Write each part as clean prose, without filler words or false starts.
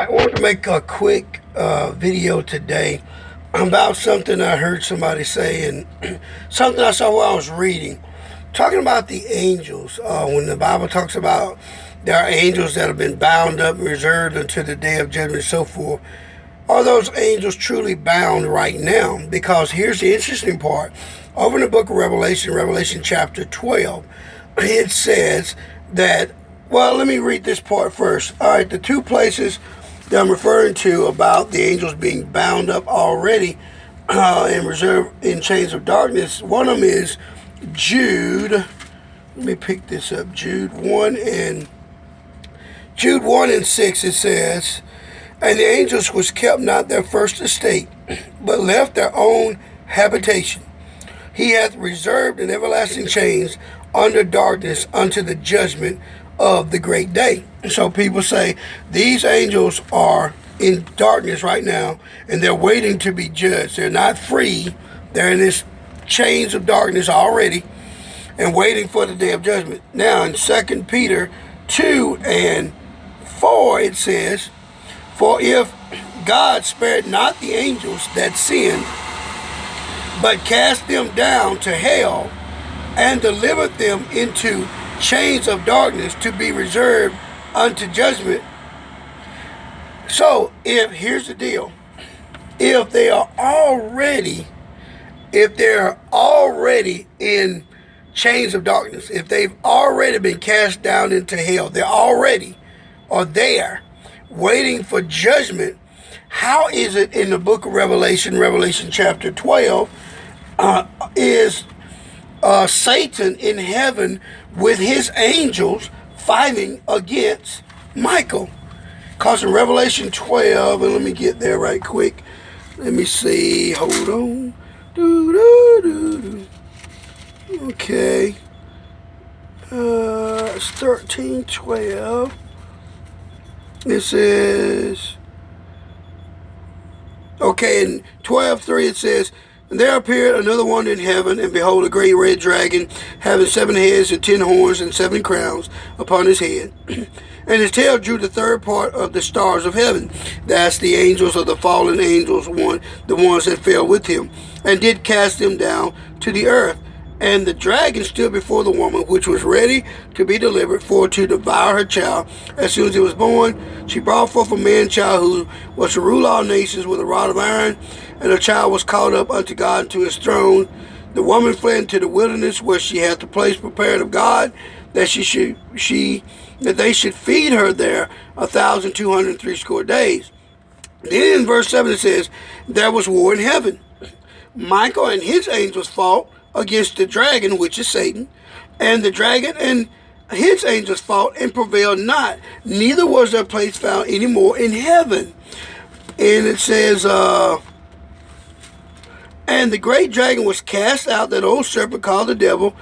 I want to make a quick video today about something I heard somebody say and something I saw while I was reading. Talking about the angels. When the Bible talks about there are angels that have been bound up and reserved until the day of judgment and so forth. Are those angels truly bound right now? Because here's the interesting part. Over in the book of Revelation, Revelation chapter 12, it says that, well, let me read this part first. All right, the two places that I'm referring to about the angels being bound up already and reserved in chains of darkness, one of them is Jude. Let me pick this up. Jude 1 and 6, it says, "And the angels which kept not their first estate, but left their own habitation, he hath reserved in everlasting chains under darkness unto the judgment of the great day." So people say these angels are in darkness right now and they're waiting to be judged. They're not free. They're in this chains of darkness already and waiting for the day of judgment. Now in 2 Peter 2 and 4 it says, "For if God spared not the angels that sinned, but cast them down to hell and delivered them into chains of darkness to be reserved unto judgment." So here's the deal. If they're already in chains of darkness, if they've already been cast down into hell, they already are there waiting for judgment. How is it in the book of Revelation, Revelation chapter 12, is Satan in heaven with his angels fighting against Michael? Because in Revelation 12, and let me get there right quick. Let me see. Hold on. Okay. It's 13:12. It says, okay, in 12:3 it says, "And there appeared another one in heaven, and behold, a great red dragon, having 7 heads and 10 horns and 7 crowns upon his head. And his tail drew the third part of the stars of heaven." That's the angels of the fallen angels, the ones that fell with him, "and did cast them down to the earth. And the dragon stood before the woman, which was ready to be delivered for to devour her child. As soon as it was born, she brought forth a man-child who was to rule all nations with a rod of iron. And the child was caught up unto God and to his throne. The woman fled into the wilderness, where she hath the place prepared of God, that that they should feed her there 1,260 days." Then in verse 7 it says, "There was war in heaven. Michael and his angels fought against the dragon, which is Satan. And the dragon and his angels fought and prevailed not. Neither was their place found any more in heaven." And it says, "And the great dragon was cast out, that old serpent called the devil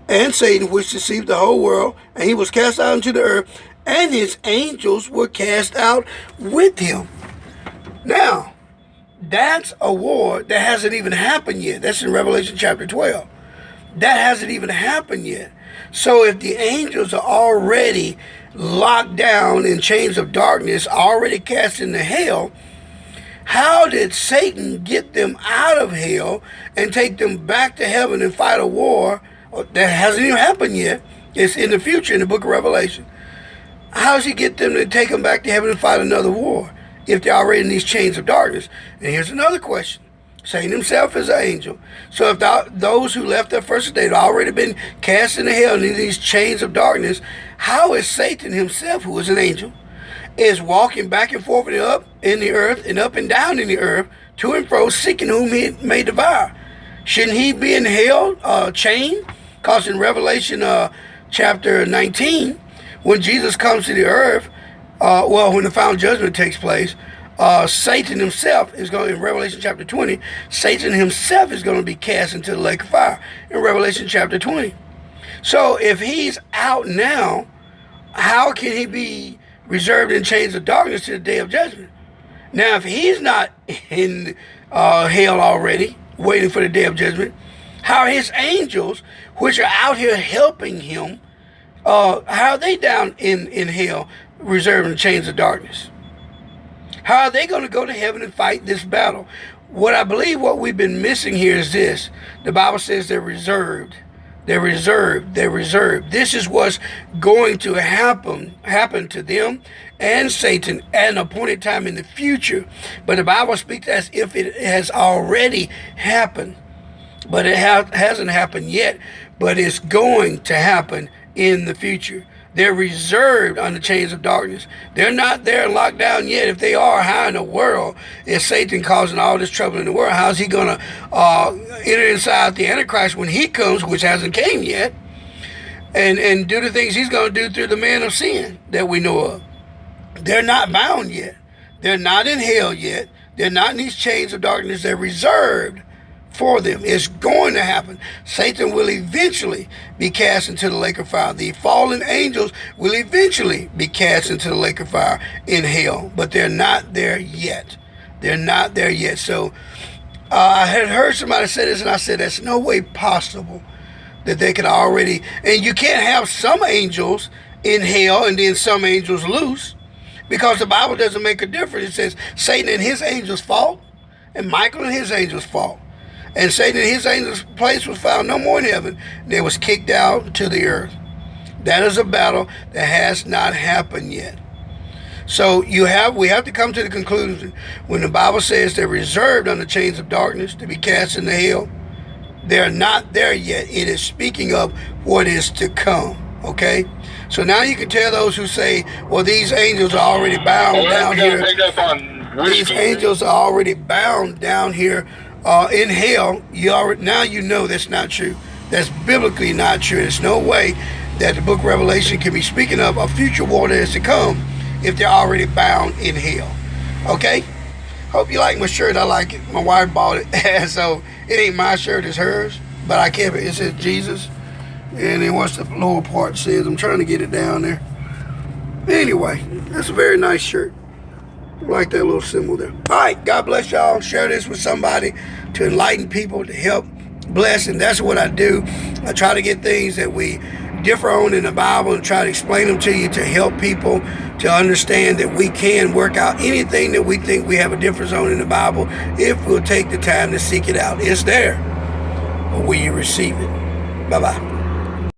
and Satan, which deceived the whole world. And he was cast out into the earth, and his angels were cast out with him." Now, that's a war that hasn't even happened yet. That's in Revelation chapter 12. That hasn't even happened yet. So if the angels are already locked down in chains of darkness, already cast into hell, how did Satan get them out of hell and take them back to heaven and fight a war that hasn't even happened yet? It's in the future in the book of Revelation. How does he get them to take them back to heaven and fight another war if they're already in these chains of darkness? And here's another question. Satan himself is an angel. So if those who left their first estate have already been cast into hell in these chains of darkness, how is Satan himself, who is an angel, is walking back and forth and up in the earth and up and down in the earth, to and fro, seeking whom he may devour? Shouldn't he be in hell, chained? Because in Revelation chapter 19, when Jesus comes to the earth, when the final judgment takes place, Satan himself is going, in Revelation chapter 20, Satan himself is going to be cast into the lake of fire in Revelation chapter 20. So if he's out now, how can he be reserved in chains of darkness to the day of judgment? Now, if he's not in hell already, waiting for the day of judgment, how are his angels, which are out here helping him, how are they down in hell, reserved in chains of darkness? How are they going to go to heaven and fight this battle? What I believe what we've been missing here is this. The Bible says they're reserved. They're reserved. They're reserved. This is what's going to happen to them and Satan at an appointed time in the future. But the Bible speaks as if it has already happened. But it hasn't happened yet. But it's going to happen in the future. They're reserved on the chains of darkness. They're not there locked down yet. If they are, how in the world is Satan causing all this trouble in the world? How's he going to enter inside the Antichrist when he comes, which hasn't came yet, and do the things he's going to do through the man of sin that we know of? They're not bound yet. They're not in hell yet. They're not in these chains of darkness. They're reserved for them. It's going to happen. Satan will eventually be cast into the lake of fire. The fallen angels will eventually be cast into the lake of fire in hell, but they're not there yet. They're not there yet. So I had heard somebody say this, and I said, that's no way possible that they could already, and you can't have some angels in hell and then some angels loose, because the Bible doesn't make a difference. It says Satan and his angels fought, and Michael and his angels fought. And Satan and his angels' place was found no more in heaven. They was kicked out to the earth. That is a battle that has not happened yet. So we have to come to the conclusion, when the Bible says they're reserved on the chains of darkness to be cast into hell, they're not there yet. It is speaking of what is to come. Okay? So now you can tell those who say, well, these angels are already bound down here. These angels are already bound down here in hell. Now you know that's not true. That's biblically not true. There's no way that the book of Revelation can be speaking of a future war that is to come if they're already bound in hell. Okay? Hope you like my shirt. I like it. My wife bought it. So it ain't my shirt, it's hers. But I kept it. It says Jesus. And then what's the lower part says? I'm trying to get it down there. Anyway, that's a very nice shirt. I like that little symbol there. All right, God bless y'all. Share this with somebody to enlighten people, to help bless, and that's what I do. I try to get things that we differ on in the Bible and try to explain them to you to help people to understand that we can work out anything that we think we have a difference on in the Bible if we'll take the time to seek it out. It's there, but will you receive it? Bye-bye.